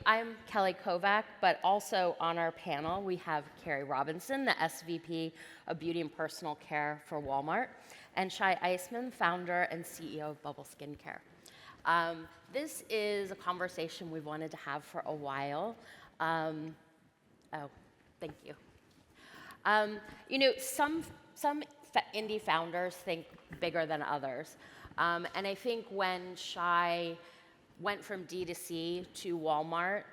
I'm Kelly Kovack, but also on our panel we have Kerry Robinson, the SVP of Beauty and Personal Care for Walmart, and Shai Eisenman, founder and CEO of Bubble Skincare. This is a conversation we've wanted to have for a while. Thank you. Some indie founders think bigger than others. And I think when Shai went from D2C to Walmart,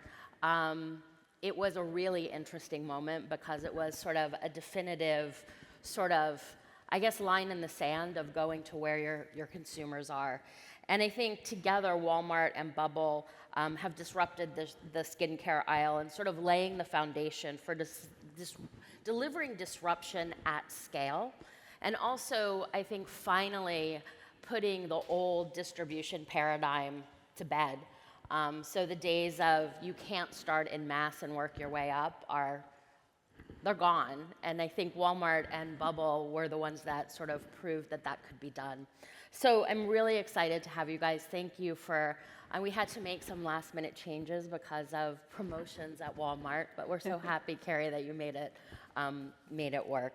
it was a really interesting moment because it was sort of a definitive line in the sand of going to where your consumers are. And I think together, Walmart and Bubble have disrupted the skincare aisle and sort of laying the foundation for delivering disruption at scale. And also, I think finally putting the old distribution paradigm to bed. So the days of you can't start in mass and work your way up they're gone. And I think Walmart and Bubble were the ones that sort of proved that could be done. So I'm really excited to have you guys. Thank you we had to make some last minute changes because of promotions at Walmart, but we're so happy, Kerry, that you made it work.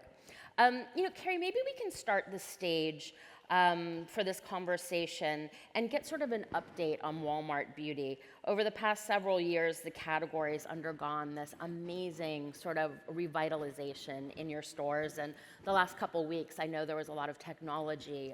Kerry, maybe we can start the stage for this conversation and get sort of an update on Walmart Beauty. Over the past several years, the category's undergone this amazing sort of revitalization in your stores. And the last couple weeks, I know there was a lot of technology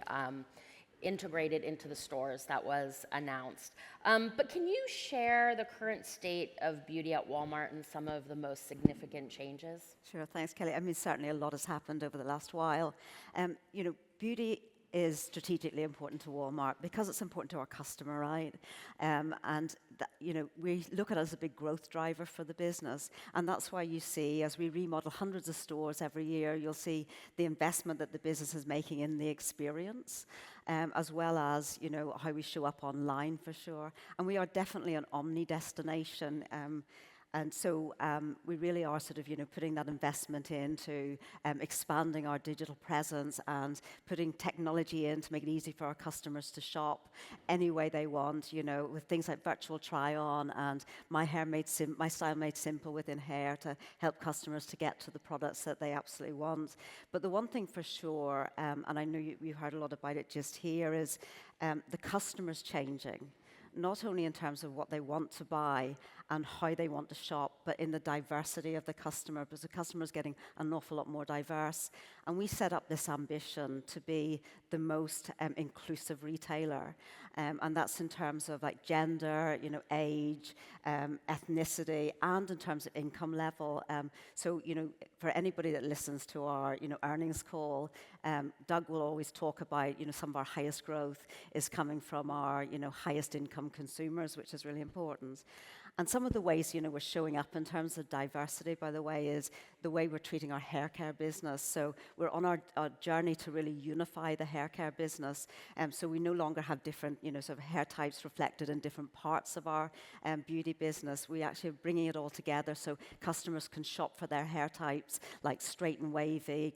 integrated into the stores that was announced. But can you share the current state of beauty at Walmart and some of the most significant changes? Sure, thanks, Kelly. I mean, certainly a lot has happened over the last while. Beauty is strategically important to Walmart because it's important to our customer, right? We look at it as a big growth driver for the business. And that's why you see, as we remodel hundreds of stores every year, you'll see the investment that the business is making in the experience, as well as, how we show up online for sure. And we are definitely an omni destination. And so we really are sort of, putting that investment into expanding our digital presence and putting technology in to make it easy for our customers to shop any way they want, with things like virtual try-on and my style made simple within hair to help customers to get to the products that they absolutely want. But the one thing for sure, and I know you heard a lot about it just here, is the customer's changing. Not only in terms of what they want to buy and how they want to shop, but in the diversity of the customer, because the customer is getting an awful lot more diverse. And we set up this ambition to be the most inclusive retailer. And that's in terms of like gender, age, ethnicity, and in terms of income level. So, for anybody that listens to our, earnings call, Doug will always talk about, some of our highest growth is coming from our, highest income consumers, which is really important. And some of the ways, we're showing up in terms of diversity, by the way, is the way we're treating our hair care business. So we're on our journey to really unify the hair care business. So we no longer have different, sort of hair types reflected in different parts of our beauty business. We actually are bringing it all together so customers can shop for their hair types, like straight and wavy,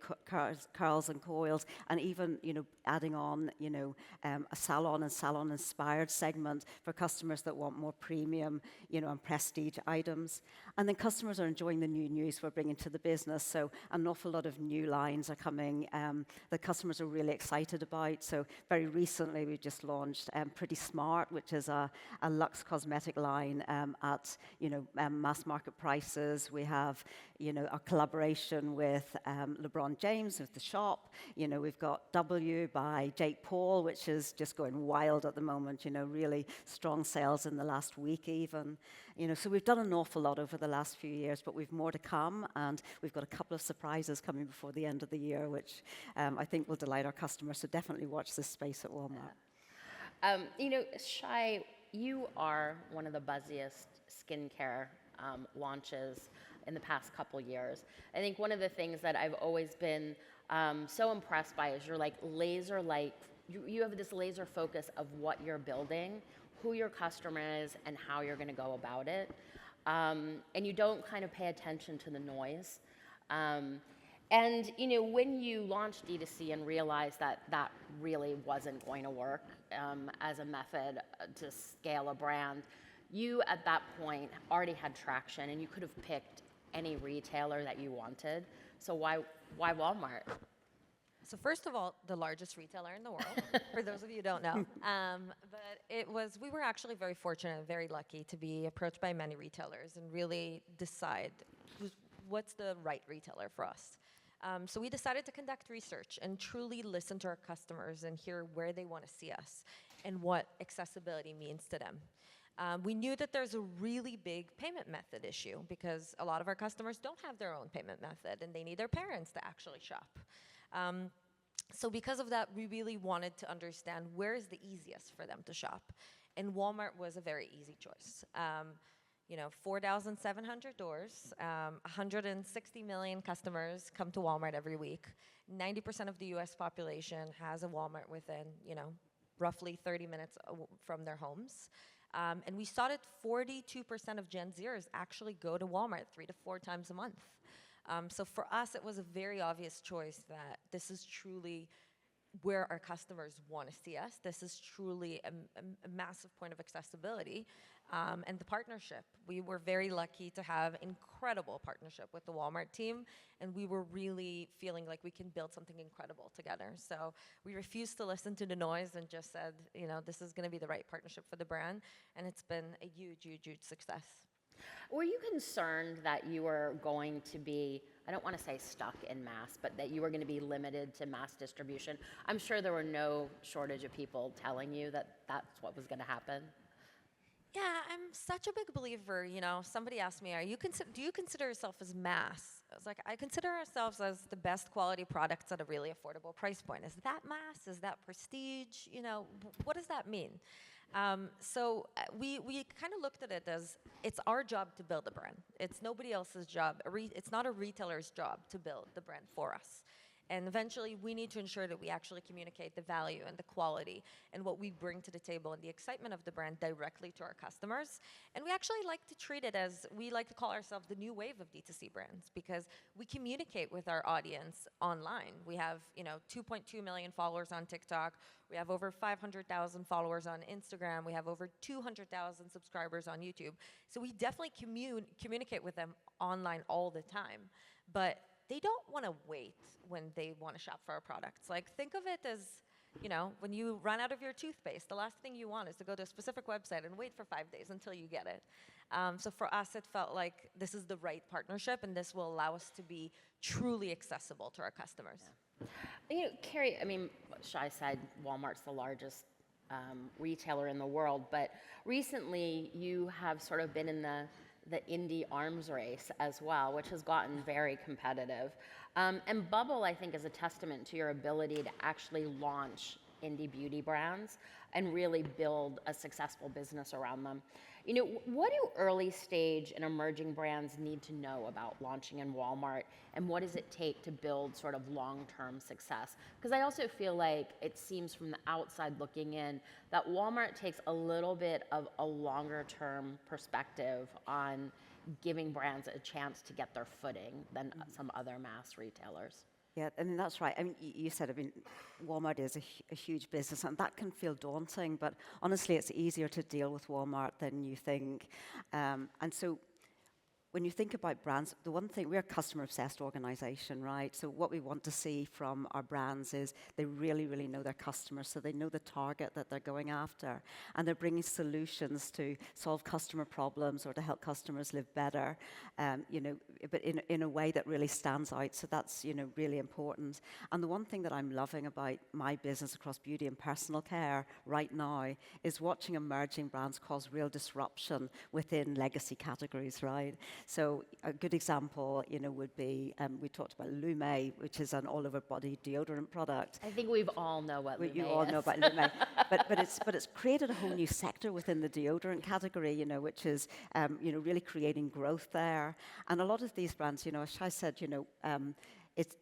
curls and coils, and even, adding on, a salon and salon-inspired segment for customers that want more premium, and prestige items. And then customers are enjoying the new news we're bringing to the business. So an awful lot of new lines are coming that customers are really excited about. So very recently, we just launched Pretty Smart, which is a luxe cosmetic line at, mass market prices. We have, a collaboration with LeBron James with The Shop. We've got W by Jake Paul, which is just going wild at the moment, really strong sales in the last week even. So we've done an awful lot over the last few years, but we've more to come, and we've got a couple of surprises coming before the end of the year, which I think will delight our customers. So definitely watch this space at Walmart. Shai, you are one of the buzziest skincare launches in the past couple years. I think one of the things that I've always been so impressed by is you're like you have this laser focus of what you're building, who your customer is, and how you're going to go about it. And you don't kind of pay attention to the noise. And when you launched D2C and realized that really wasn't going to work as a method to scale a brand, You, at that point, already had traction, and you could have picked any retailer that you wanted. So why Walmart? So first of all, the largest retailer in the world, for those of you who don't know. But we were actually very fortunate and very lucky to be approached by many retailers and really decide what's the right retailer for us. So we decided to conduct research and truly listen to our customers and hear where they want to see us and what accessibility means to them. We knew that there's a really big payment method issue because a lot of our customers don't have their own payment method and they need their parents to actually shop. So because of that, we really wanted to understand where is the easiest for them to shop. And Walmart was a very easy choice. 4,700 doors, 160 million customers come to Walmart every week. 90% of the US population has a Walmart within, roughly 30 minutes from their homes. And we saw that 42% of Gen Zers actually go to Walmart 3 to 4 times a month. So for us, it was a very obvious choice that this is truly where our customers want to see us. This is truly a massive point of accessibility. And the partnership, we were very lucky to have incredible partnership with the Walmart team, and we were really feeling like we can build something incredible together. So we refused to listen to the noise and just said, this is going to be the right partnership for the brand, and it's been a huge, huge, huge success. Were you concerned that you were going to be, I don't want to say stuck in mass, but that you were going to be limited to mass distribution? I'm sure there were no shortage of people telling you that that's what was going to happen. Yeah, I'm such a big believer. Somebody asked me, do you consider yourself as mass? I was like, I consider ourselves as the best quality products at a really affordable price point. Is that mass? Is that prestige? What does that mean? So we kind of looked at it as it's our job to build a brand. It's nobody else's job. It's not a retailer's job to build the brand for us. And eventually, we need to ensure that we actually communicate the value and the quality and what we bring to the table and the excitement of the brand directly to our customers. And we actually like to treat it as, we like to call ourselves the new wave of D2C brands because we communicate with our audience online. We have, 2.2 million followers on TikTok. We have over 500,000 followers on Instagram. We have over 200,000 subscribers on YouTube. So we definitely communicate with them online all the time. But they don't want to wait when they want to shop for our products. Like, think of it as, when you run out of your toothpaste, the last thing you want is to go to a specific website and wait for 5 days until you get it. So for us, it felt like this is the right partnership, and this will allow us to be truly accessible to our customers. Yeah. Kerry, Shai said Walmart's the largest retailer in the world, but recently you have sort of been in the indie arms race as well, which has gotten very competitive. And Bubble, I think, is a testament to your ability to actually launch indie beauty brands and really build a successful business around them. What do early stage and emerging brands need to know about launching in Walmart, and what does it take to build sort of long-term success? Because I also feel like it seems from the outside looking in that Walmart takes a little bit of a longer-term perspective on giving brands a chance to get their footing than some other mass retailers. Yeah, that's right. You said, Walmart is a huge business, and that can feel daunting, but honestly, it's easier to deal with Walmart than you think. And so when you think about brands, the one thing, we're a customer-obsessed organization, right? So what we want to see from our brands is they really, really know their customers, so they know the target that they're going after, and they're bringing solutions to solve customer problems or to help customers live better, but in a way that really stands out. So that's, really important. And the one thing that I'm loving about my business across beauty and personal care right now is watching emerging brands cause real disruption within legacy categories, right? So a good example, would be, we talked about Lume, which is an all-over body deodorant product. I think we've all know what Lume is. You all know about Lume. but it's created a whole new sector within the deodorant category, which is, really creating growth there. And a lot of these brands, as Shai said,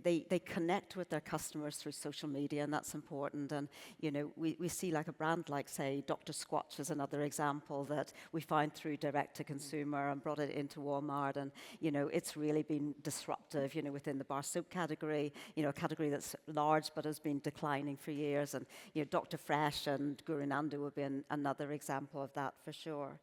they connect with their customers through social media, and that's important. And we see like a brand like, say, Dr. Squatch is another example that we find through direct to consumer and brought it into Walmart, and it's really been disruptive. Within the bar soap category, a category that's large but has been declining for years. And Dr. Fresh and Guru Nandu would be another example of that for sure.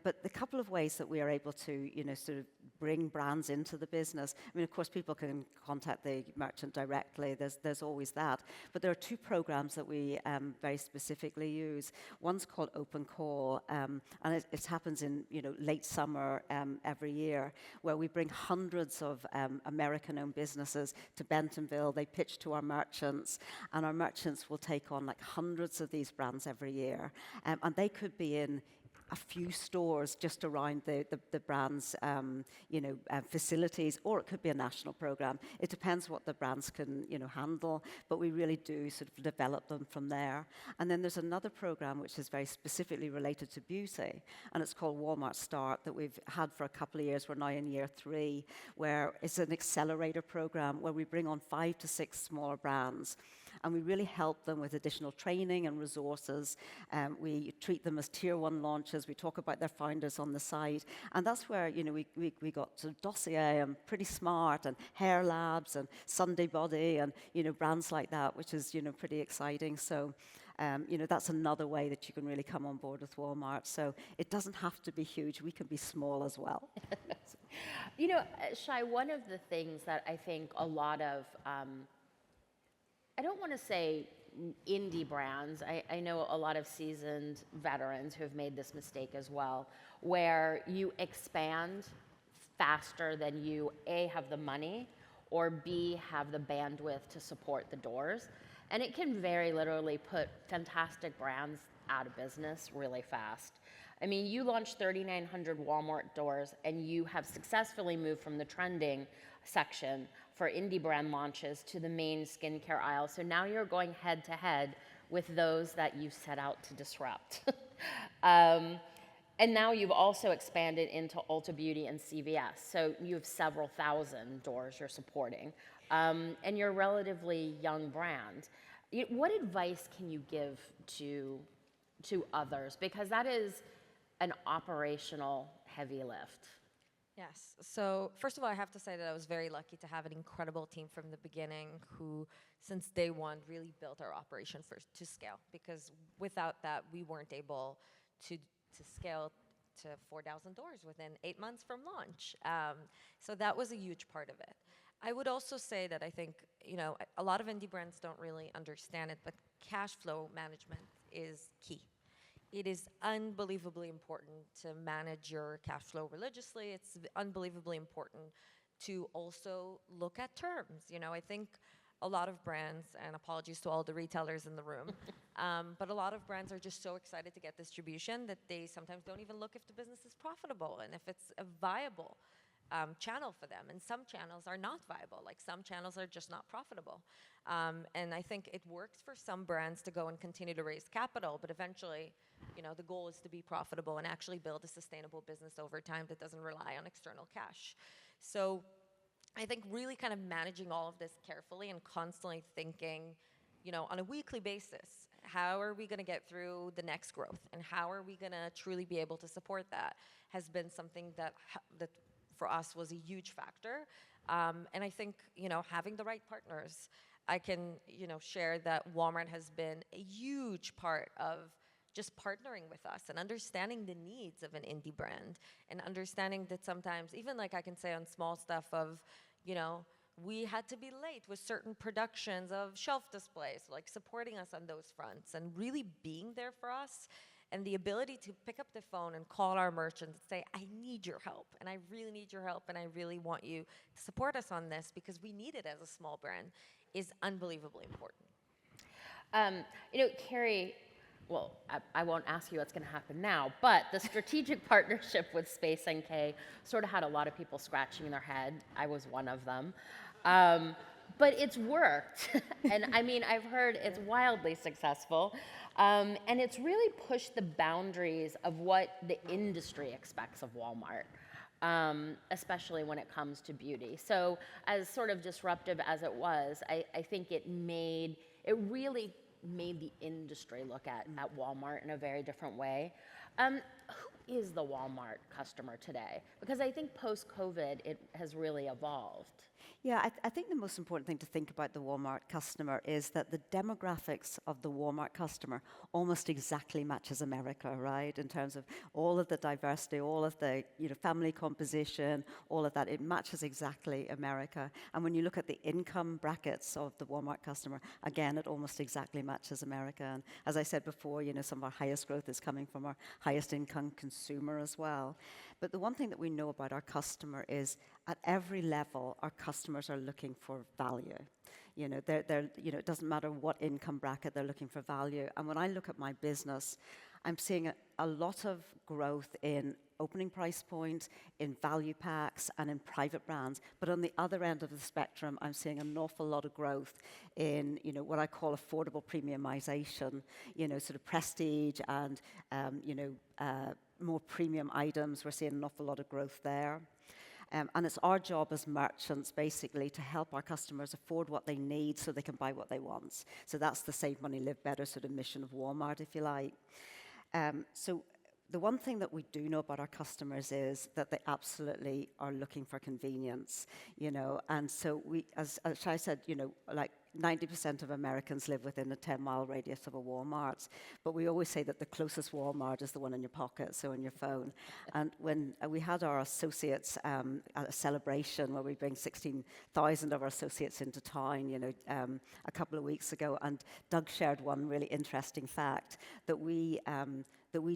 But the couple of ways that we are able to sort of bring brands into the business. I mean, of course, people can contact the merchant directly. There's always that. But there are two programs that we very specifically use. One's called Open Call, and it happens in late summer every year, where we bring hundreds of American-owned businesses to Bentonville. They pitch to our merchants, and our merchants will take on like hundreds of these brands every year, and they could be in a few stores just around the brand's facilities, or it could be a national program. It depends what the brands can handle, but we really do sort of develop them from there. And then there's another program which is very specifically related to beauty, and it's called Walmart Start, that we've had for a couple of years. We're now in year 3, where it's an accelerator program where we bring on 5 to 6 smaller brands. And we really help them with additional training and resources. We treat them as tier 1 launches. We talk about their founders on the site. And that's where, we got sort of Dossier and Pretty Smart and Hair Labs and Sunday Body and, brands like that, which is, pretty exciting. So, that's another way that you can really come on board with Walmart. So it doesn't have to be huge. We can be small as well. Shai, one of the things that I think a lot of I don't want to say indie brands. I know a lot of seasoned veterans who have made this mistake as well, where you expand faster than you, A, have the money, or B, have the bandwidth to support the doors. And it can very literally put fantastic brands out of business really fast. I mean, you launched 3,900 Walmart doors, and you have successfully moved from the trending section for indie brand launches to the main skincare aisle. So now you're going head to head with those that you set out to disrupt. And now you've also expanded into Ulta Beauty and CVS. So you have several thousand doors you're supporting. And you're a relatively young brand. What advice can you give to others? Because that is an operational heavy lift. Yes. So first of all, I have to say that I was very lucky to have an incredible team from the beginning who, since day one, really built our operation to scale. Because without that, we weren't able to scale to 4,000 doors within 8 months from launch. So that was a huge part of it. I would also say that I think, a lot of indie brands don't really understand it, but cash flow management is key. It is unbelievably important to manage your cash flow religiously. It's unbelievably important to also look at terms. I think a lot of brands, and apologies to all the retailers in the room, but a lot of brands are just so excited to get distribution that they sometimes don't even look if the business is profitable and if it's a viable channel for them. And some channels are not viable. Like some channels are just not profitable. And I think it works for some brands to go and continue to raise capital, but eventually, the goal is to be profitable and actually build a sustainable business over time that doesn't rely on external cash. So I think really kind of managing all of this carefully and constantly thinking, on a weekly basis, how are we going to get through the next growth and how are we going to truly be able to support that has been something that for us was a huge factor. And I think, having the right partners, I can, share that Walmart has been a huge part of just partnering with us and understanding the needs of an indie brand and understanding that sometimes, even like I can say on small stuff of, we had to be late with certain productions of shelf displays, like supporting us on those fronts and really being there for us. And the ability to pick up the phone and call our merchants and say, I need your help, and I really need your help, and I really want you to support us on this because we need it as a small brand, is unbelievably important. Kerry, well, I won't ask you what's going to happen now, but the strategic partnership with Space NK sort of had a lot of people scratching their head. I was one of them. But it's worked. And I mean, I've heard it's wildly successful. And it's really pushed the boundaries of what the industry expects of Walmart. especially when it comes to beauty. So as sort of disruptive as it was, I think it really made the industry look at Walmart in a very different way. Who is the Walmart customer today? Because I think post-COVID, it has really evolved. Yeah, I think the most important thing to think about the Walmart customer is that the demographics of the Walmart customer almost exactly matches America, right? In terms of all of the diversity, all of the family composition, all of that, it matches exactly America. And when you look at the income brackets of the Walmart customer, again, it almost exactly matches America. And as I said before, some of our highest growth is coming from our highest income consumer as well. But the one thing that we know about our customer is at every level, our customers are looking for value. It doesn't matter what income bracket, they're looking for value. And when I look at my business, I'm seeing a lot of growth in opening price point, in value packs, and in private brands. But on the other end of the spectrum, I'm seeing an awful lot of growth in, what I call affordable premiumization, sort of prestige and, more premium items. We're seeing an awful lot of growth there. And it's our job as merchants, basically, to help our customers afford what they need so they can buy what they want. So that's the Save Money, Live Better sort of mission of Walmart, if you like. So the one thing that we do know about our customers is that they absolutely are looking for convenience, And so we, as Shai said, like 90% of Americans live within a 10-mile radius of a Walmart. But we always say that the closest Walmart is the one in your pocket, so on your phone. And when we had our associates at a celebration where we bring 16,000 of our associates into town, a couple of weeks ago, and Doug shared one really interesting fact that we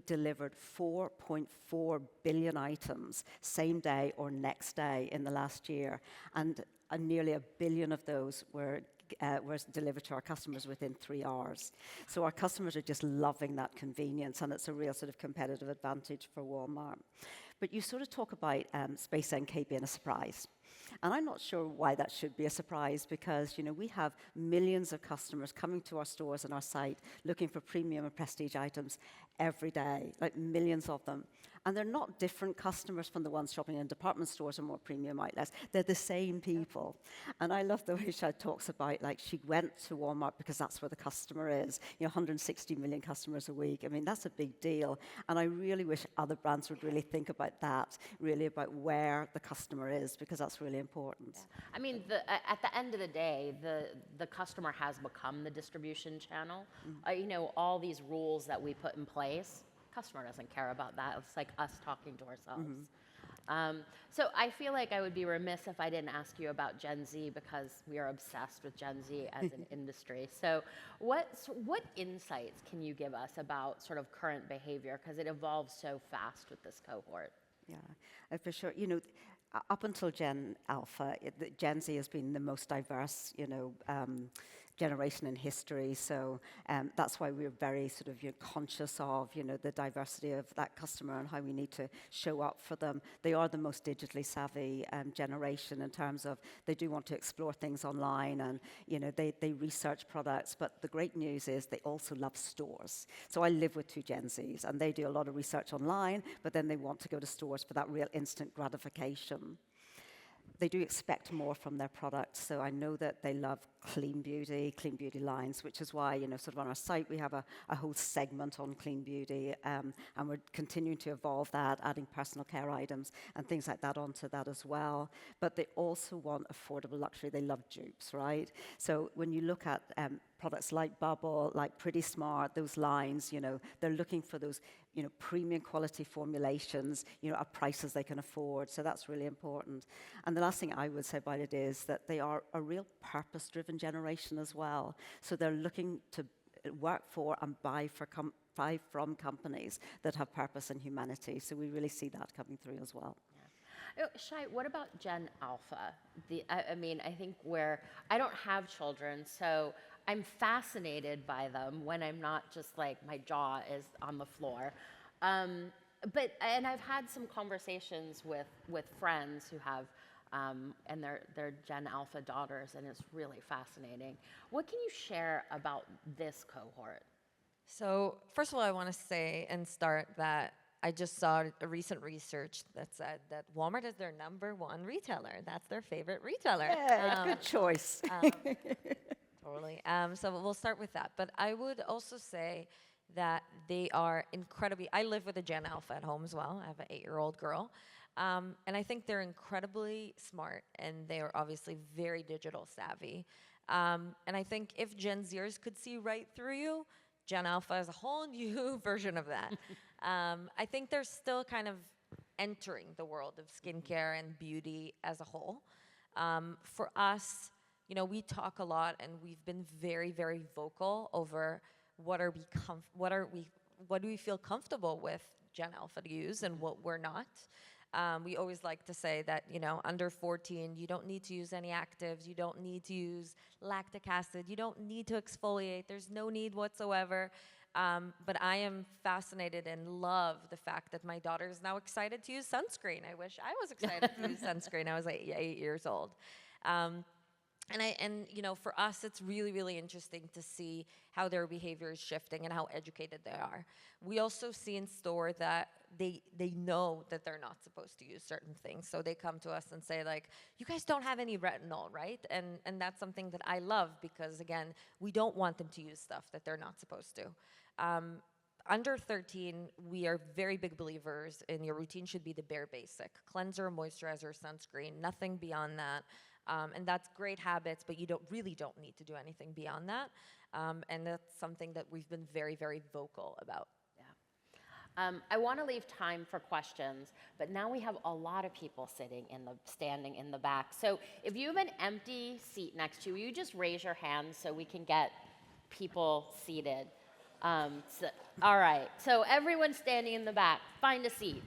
delivered 4.4 billion items same day or next day in the last year, and nearly 1 billion of those were delivered to our customers within 3 hours. So our customers are just loving that convenience, and it's a real sort of competitive advantage for Walmart. But you sort of talk about Space NK being a surprise. And I'm not sure why that should be a surprise because, we have millions of customers coming to our stores and our site looking for premium and prestige items every day, like millions of them. And they're not different customers from the ones shopping in department stores or more premium outlets. They're the same people. And I love the way Shai talks about, like, she went to Walmart because that's where the customer is. 160 million customers a week. I mean, that's a big deal. And I really wish other brands would really think about that, really about where the customer is, because that's really important. Yeah. I mean, at the end of the day, the customer has become the distribution channel. All these rules that we put in place, customer doesn't care about that. It's like us talking to ourselves. So I feel like I would be remiss if I didn't ask you about Gen Z because we are obsessed with Gen Z as an industry. So what insights can you give us about sort of current behavior? Because it evolves so fast with this cohort. Yeah, for sure. Up until Gen Alpha, Gen Z has been the most diverse, generation in history. So that's why we're very sort of conscious of the diversity of that customer and how we need to show up for them. They are the most digitally savvy generation in terms of they do want to explore things online and they research products. But the great news is they also love stores. So I live with 2 Gen Zs and they do a lot of research online, but then they want to go to stores for that real instant gratification. They do expect more from their products, so I know that they love clean beauty lines, which is why, sort of on our site we have a whole segment on clean beauty, and we're continuing to evolve that, adding personal care items and things like that onto that as well. But they also want affordable luxury. They love dupes, right? So when you look at products like Bubble, like Pretty Smart, those lines, they're looking for those, premium quality formulations, at prices they can afford. So that's really important. And the last thing I would say about it is that they are a real purpose-driven generation as well. So they're looking to work for and buy from companies that have purpose and humanity. So we really see that coming through as well. Shai, what about Gen Alpha? I think I don't have children, so I'm fascinated by them when I'm not just like my jaw is on the floor. And I've had some conversations with friends who have and their Gen Alpha daughters, and it's really fascinating. What can you share about this cohort? So first of all, I want to say and start that I just saw a recent research that said that Walmart is their #1 retailer. That's their favorite retailer. Yeah, good choice. Totally. So we'll start with that. But I would also say that they are incredibly. I live with a Gen Alpha at home as well. I have an 8-year-old girl. And I think they're incredibly smart, and they are obviously very digital savvy. And I think if Gen Zers could see right through you, Gen Alpha is a whole new version of that. I think they're still kind of entering the world of skincare and beauty as a whole. For us, we talk a lot, and we've been very, very vocal over what do we feel comfortable with Gen Alpha to use and what we're not. We always like to say that, under 14, you don't need to use any actives. You don't need to use lactic acid. You don't need to exfoliate. There's no need whatsoever. But I am fascinated and love the fact that my daughter is now excited to use sunscreen. I wish I was excited to use sunscreen. I was 8 years old. For us, it's really, really interesting to see how their behavior is shifting and how educated they are. We also see in store that they know that they're not supposed to use certain things. So they come to us and say, like, you guys don't have any retinol, right? And that's something that I love because, again, we don't want them to use stuff that they're not supposed to. Under 13, we are very big believers in your routine should be the bare basic. Cleanser, moisturizer, sunscreen, nothing beyond that. And that's great habits, but you really don't need to do anything beyond that. And that's something that we've been very, very vocal about. Yeah. I want to leave time for questions, but now we have a lot of people standing in the back. So if you have an empty seat next to you, you just raise your hand so we can get people seated. All right, so everyone standing in the back, find a seat.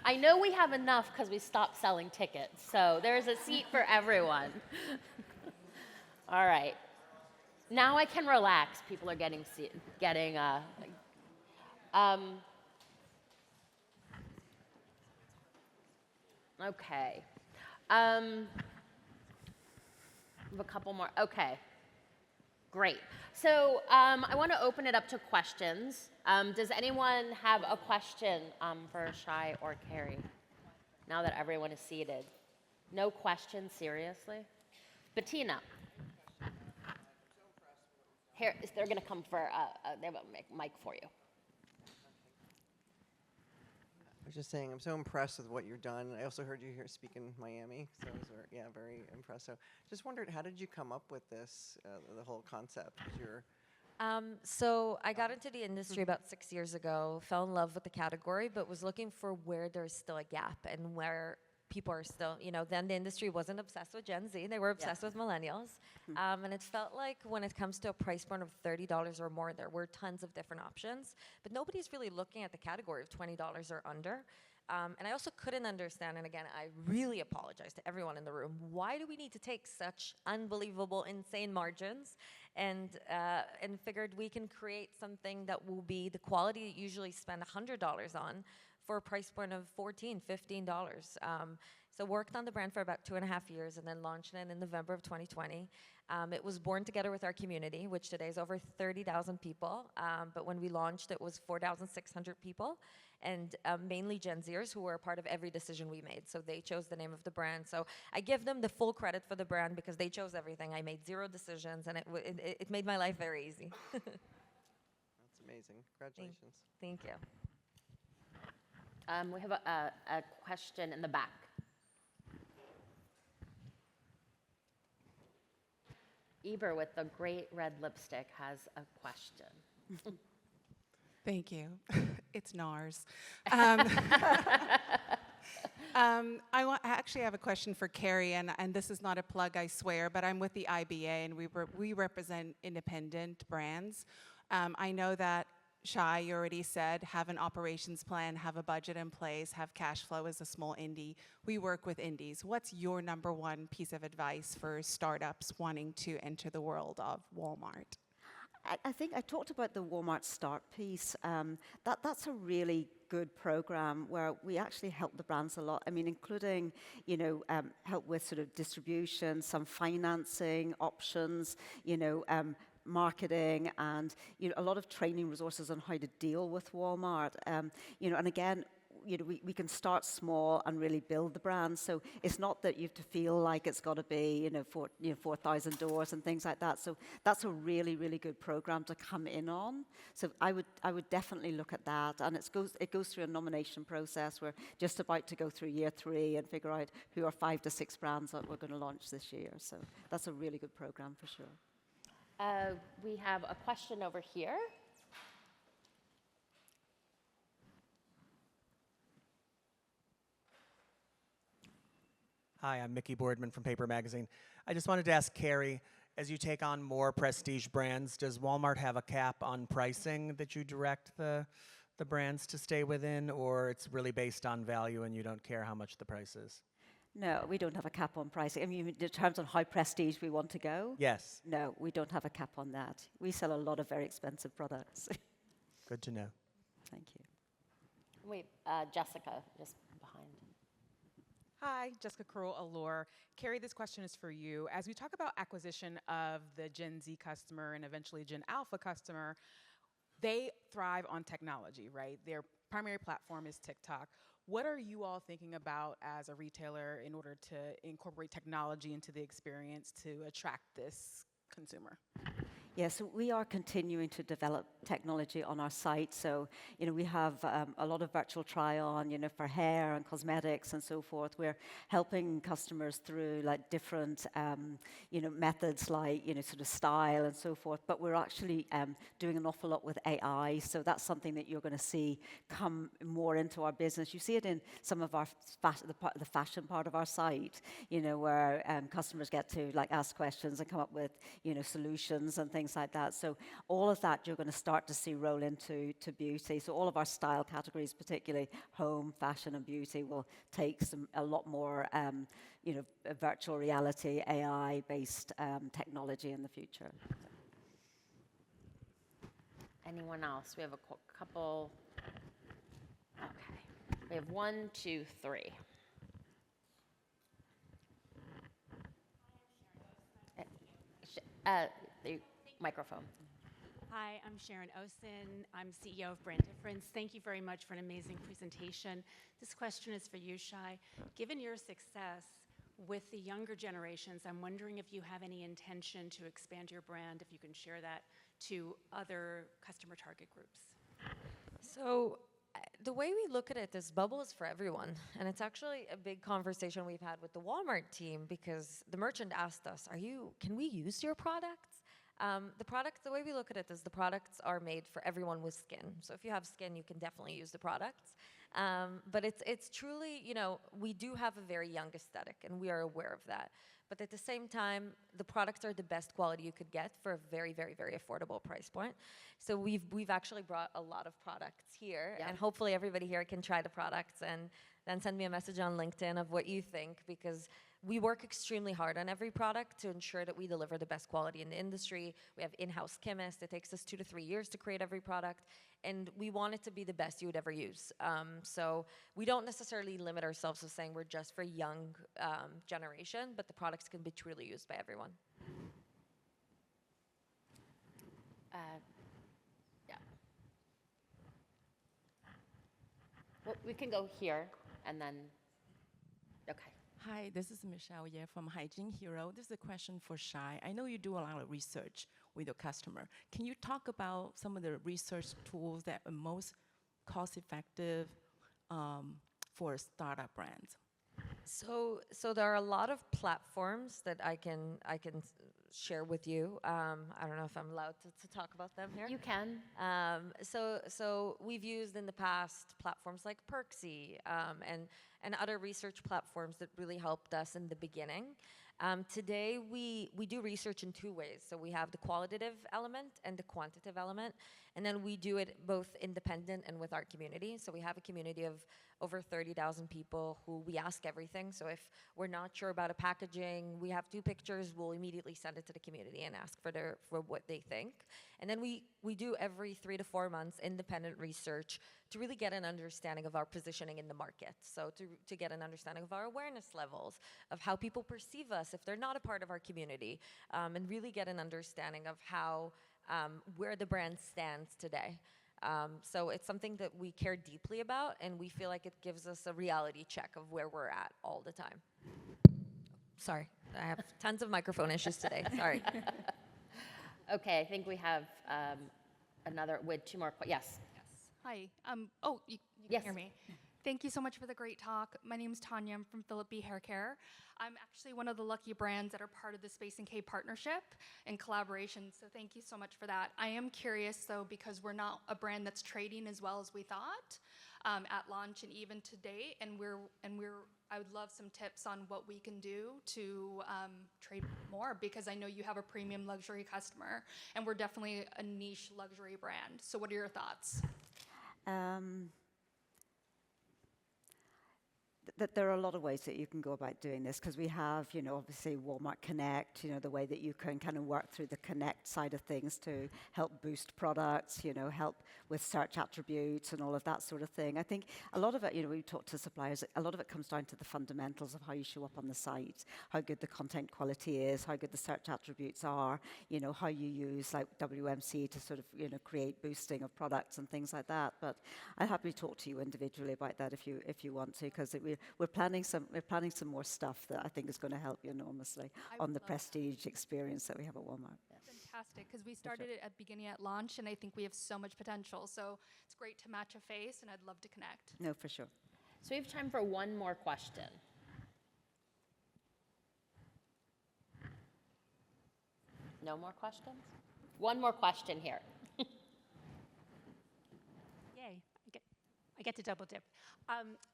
I know we have enough because we stopped selling tickets, so there's a seat for everyone. All right, now I can relax. People are getting. Okay. We have a couple more. Okay. Great. So I want to open it up to questions. Does anyone have a question for Shai or Kerry now that everyone is seated? No questions, seriously? Bettina. Here, they're going to come for, they have a mic for you. I was just saying, I'm so impressed with what you've done. I also heard you here speak in Miami, so I was very impressed. So just wondered, how did you come up with this, the whole concept? So I got into the industry about 6 years ago, fell in love with the category, but was looking for where there's still a gap and where people are still, then the industry wasn't obsessed with Gen Z, they were obsessed with millennials. And it felt like when it comes to a price point of $30 or more, there were tons of different options, but nobody's really looking at the category of $20 or under. And I also couldn't understand, and again, I really apologize to everyone in the room, why do we need to take such unbelievable, insane margins? And figured we can create something that will be the quality you usually spend $100 on for a price point of $14, $15. So worked on the brand for about 2.5 years and then launched it in November of 2020. It was born together with our community, which today is over 30,000 people. But when we launched, it was 4,600 people, and mainly Gen Zers who were a part of every decision we made. So they chose the name of the brand. So I give them the full credit for the brand because they chose everything. I made 0 decisions, and it made my life very easy. That's amazing. Congratulations. Thank you. We have a question in the back. Eber with the great red lipstick has a question. Thank you. It's NARS. I actually have a question for Kerry, and this is not a plug, I swear, but I'm with the IBA, and we represent independent brands. I know that Shai, you already said, have an operations plan, have a budget in place, have cash flow as a small indie. We work with indies. What's your #1 piece of advice for startups wanting to enter the world of Walmart? I think I talked about the Walmart Start piece. That's a really good program where we actually help the brands a lot. I mean, including, help with sort of distribution, some financing options, marketing and a lot of training resources on how to deal with Walmart. And again, we can start small and really build the brand. So it's not that you have to feel like it's got to be 4,000 doors and things like that. So that's a really, really good program to come in on. So I would definitely look at that. And it goes through a nomination process. We're just about to go through year 3 and figure out who are 5 to 6 brands that we're going to launch this year. So that's a really good program for sure. We have a question over here. Hi, I'm Mickey Boardman from Paper Magazine. I just wanted to ask Kerry, as you take on more prestige brands, does Walmart have a cap on pricing that you direct the brands to stay within, or it's really based on value and you don't care how much the price is? No, we don't have a cap on pricing. I mean, in terms of how prestige we want to go? Yes. No, we don't have a cap on that. We sell a lot of very expensive products. Good to know. Thank you. Wait, Jessica, just behind. Hi, Jessica Kroll, Allure. Kerry, this question is for you. As we talk about acquisition of the Gen Z customer and eventually Gen Alpha customer, they thrive on technology, right? Their primary platform is TikTok. What are you all thinking about as a retailer in order to incorporate technology into the experience to attract this consumer? Yeah, so we are continuing to develop technology on our site. So, we have a lot of virtual try-on, for hair and cosmetics and so forth. We're helping customers through like different, methods like, sort of style and so forth. But we're actually doing an awful lot with AI. So that's something that you're going to see come more into our business. You see it in some of our the fashion part of our site, where customers get to like ask questions and come up with, solutions and things like that. So all of that you're going to start to see roll into beauty. So all of our style categories, particularly home, fashion, and beauty, will take a lot more, virtual reality, AI-based technology in the future. Anyone else? We have a couple. Okay. We have 1, 2, 3. The microphone. Hi, I'm Sharon Osen. I'm CEO of Brand Difference. Thank you very much for an amazing presentation. This question is for you, Shai. Given your success with the younger generations, I'm wondering if you have any intention to expand your brand, if you can share that, to other customer target groups. So the way we look at it is bubble is for everyone. And it's actually a big conversation we've had with the Walmart team because the merchant asked us, can we use your products? The way we look at it is the products are made for everyone with skin. So if you have skin, you can definitely use the products. But it's truly, we do have a very young aesthetic and we are aware of that. But at the same time, the products are the best quality you could get for a very, very, very affordable price point. So we've actually brought a lot of products here, and hopefully everybody here can try the products and then send me a message on LinkedIn of what you think, because we work extremely hard on every product to ensure that we deliver the best quality in the industry. We have in-house chemists. It takes us 2 to 3 years to create every product, and we want it to be the best you would ever use. So we don't necessarily limit ourselves to saying we're just for young generation, but the products can be truly used by everyone. Yeah. Well, we can go here and then, okay. Hi, this is Michelle Ye from Hygiene Hero. This is a question for Shai. I know you do a lot of research with your customer. Can you talk about some of the research tools that are most cost-effective for startup brands? So there are a lot of platforms that I can share with you. I don't know if I'm allowed to talk about them here. You can. So we've used in the past platforms like Perksy and other research platforms that really helped us in the beginning. Today, we do research in 2 ways. So we have the qualitative element and the quantitative element. And then we do it both independent and with our community. So we have a community of over 30,000 people who we ask everything. So if we're not sure about a packaging, we have 2 pictures, we'll immediately send it to the community and ask for what they think. And then we do every 3 to 4 months independent research to really get an understanding of our positioning in the market. So to get an understanding of our awareness levels, of how people perceive us if they're not a part of our community, and really get an understanding of how, where the brand stands today. So it's something that we care deeply about, and we feel like it gives us a reality check of where we're at all the time. Sorry, I have tons of microphone issues today. Sorry. Okay, I think we have another with 2 more. Yes. Hi. You Yes. can hear me. Thank you so much for the great talk. My name is Tanya. I'm from Philip B. Hair Care. I'm actually one of the lucky brands that are part of the Space NK partnership and collaboration, so thank you so much for that. I am curious, though, because we're not a brand that's trading as well as we thought at launch and even to date, and I would love some tips on what we can do to trade more, because I know you have a premium luxury customer, and we're definitely a niche luxury brand. So what are your thoughts? That there are a lot of ways that you can go about doing this, because we have, obviously Walmart Connect, the way that you can kind of work through the Connect side of things to help boost products, help with search attributes and all of that sort of thing. I think a lot of it, we talk to suppliers, a lot of it comes down to the fundamentals of how you show up on the site, how good the content quality is, how good the search attributes are, how you use like WMC to sort of, create boosting of products and things like that. But I'd happily talk to you individually about that if you want to, because we're planning some more stuff that I think is going to help you enormously on the prestige experience that we have at Walmart. Fantastic, because we started it at beginning at launch, and I think we have so much potential. So it's great to match a face, and I'd love to connect. No, for sure. So we have time for one more question. No more questions? One more question here. Yay, I get to double dip.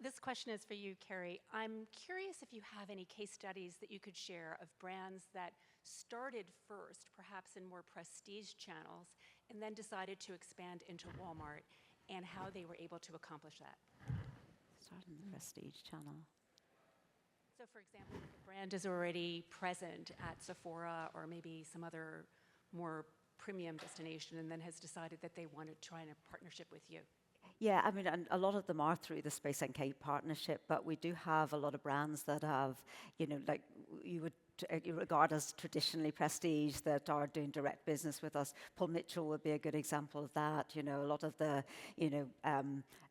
This question is for you, Kerry. I'm curious if you have any case studies that you could share of brands that started first, perhaps in more prestige channels, and then decided to expand into Walmart, and how they were able to accomplish that. Start in the prestige channel. So for example, if a brand is already present at Sephora or maybe some other more premium destination, and then has decided that they want to try in a partnership with you. Yeah, I mean, and a lot of them are through the Space NK partnership, but we do have a lot of brands that have, like you would regard as traditionally prestige that are doing direct business with us. Paul Mitchell would be a good example of that. A lot of the,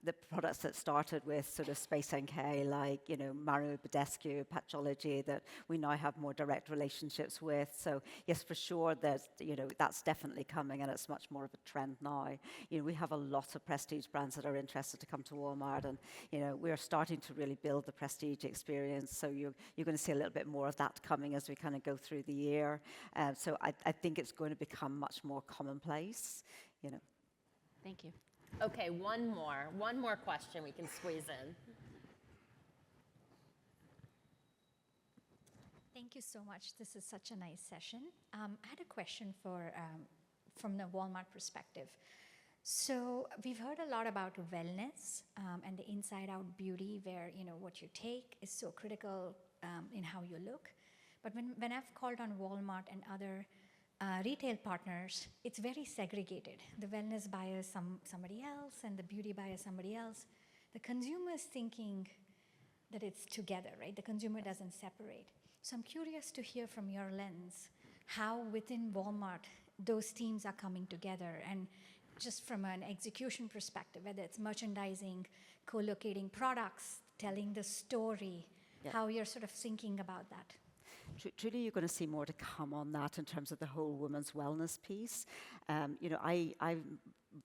the products that started with sort of Space NK, like, Mario Badescu, Patchology, that we now have more direct relationships with. So yes, for sure, there's, that's definitely coming, and it's much more of a trend now. We have a lot of prestige brands that are interested to come to Walmart, and, we're starting to really build the prestige experience. So you're going to see a little bit more of that coming as we kind of go through the year. So I think it's going to become much more commonplace, Thank you. Okay, one more question we can squeeze in. Thank you so much. This is such a nice session. I had a question from the Walmart perspective. So we've heard a lot about wellness and the inside-out beauty, where what you take is so critical in how you look. But when I've called on Walmart and other retail partners, it's very segregated. The wellness buyer is somebody else, and the beauty buyer is somebody else. The consumer is thinking that it's together, right? The consumer doesn't separate. So I'm curious to hear from your lens how within Walmart those teams are coming together, and just from an execution perspective, whether it's merchandising, co-locating products, telling the story, how you're sort of thinking about that. Truly, you're going to see more to come on that in terms of the whole women's wellness piece. I'm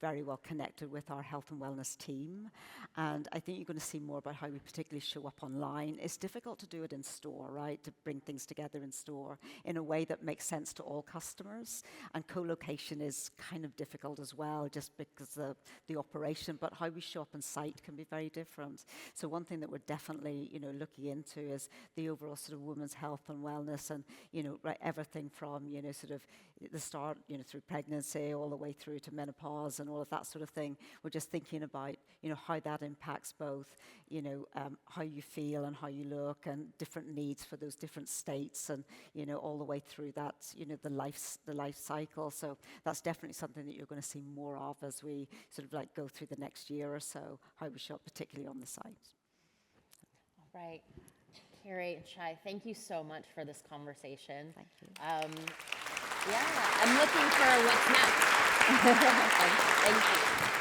very well connected with our health and wellness team, and I think you're going to see more about how we particularly show up online. It's difficult to do it in store, right? To bring things together in store in a way that makes sense to all customers. And co-location is kind of difficult as well, just because of the operation, but how we show up on site can be very different. So one thing that we're definitely, looking into is the overall sort of women's health and wellness, and, right, everything from, sort of the start, through pregnancy all the way through to menopause, colors and all of that sort of thing. We're just thinking about, how that impacts both, how you feel and how you look, and different needs for those different states, and all the way through that, the life cycle. So that's definitely something that you're going to see more of as we sort of like go through the next year or so, how we shop, particularly on the site. All right. Kerry and Shai, thank you so much for this conversation. Thank you. Yeah, I'm looking for what's next. Thank you.